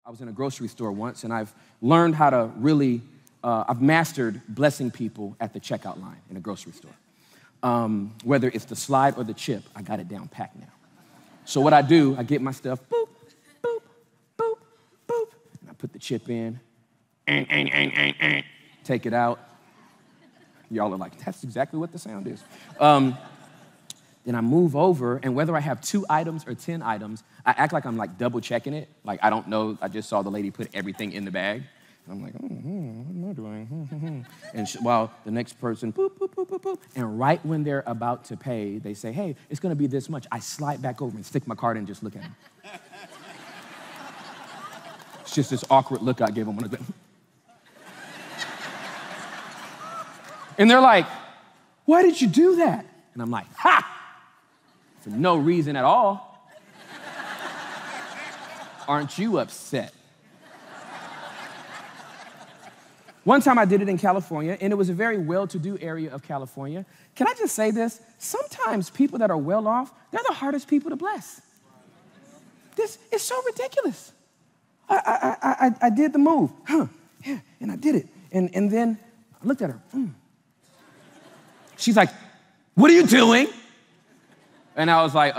I was in a grocery store once, and I've learned how to really, I've mastered blessing people at the checkout line in a grocery store. Whether it's the slide or the chip, I got it down packed now. So what I do, I get my stuff, boop, boop, boop, boop, and I put the chip in, take it out. Y'all are like, that's exactly what the sound is. Then I move over, and whether I have 2 items or 10 items, I act like I'm like double checking it. Like I don't know, I just saw the lady put everything in the bag. And I'm like, what am I doing? And while the next person, boop, boop, boop, boop, boop. And right when they're about to pay, they say, hey, it's gonna be this much. I slide back over and stick my card in and just look at them. It's just this awkward look I give them when I go. And they're like, why did you do that? And I'm like, ha! For no reason at all. Aren't you upset? One time I did it in California, and it was a very well-to-do area of California. Can I just say this? Sometimes people that are well off, they're the hardest people to bless. This is so ridiculous. I did the move, yeah, and I did it. And then I looked at her, She's like, what are you doing? And I was like,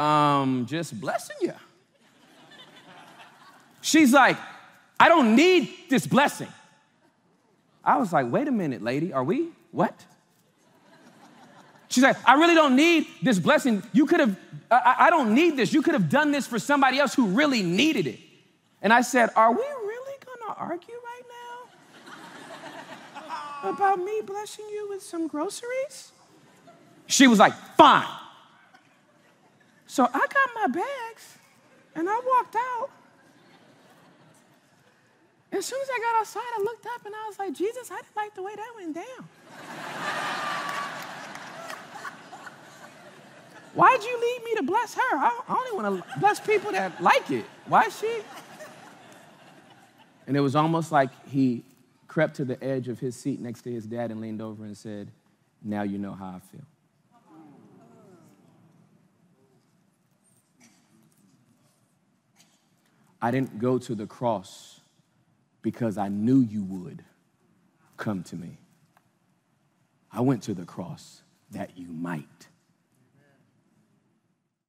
just blessing you. She's like, I don't need this blessing. I was like, wait a minute, lady, are we, what? She's like, I really don't need this blessing. You could have, I don't need this. You could have done this for somebody else who really needed it. And I said, are we really gonna argue right now about me blessing you with some groceries? She was like, fine. So I got my bags and I walked out. As soon as I got outside, I looked up and I was like, Jesus, I didn't like the way that went down. Why'd you leave me to bless her? I only want to bless people that like it. Why is she? And it was almost like he crept to the edge of his seat next to his dad and leaned over and said, now you know how I feel. I didn't go to the cross because I knew you would come to me. I went to the cross that you might.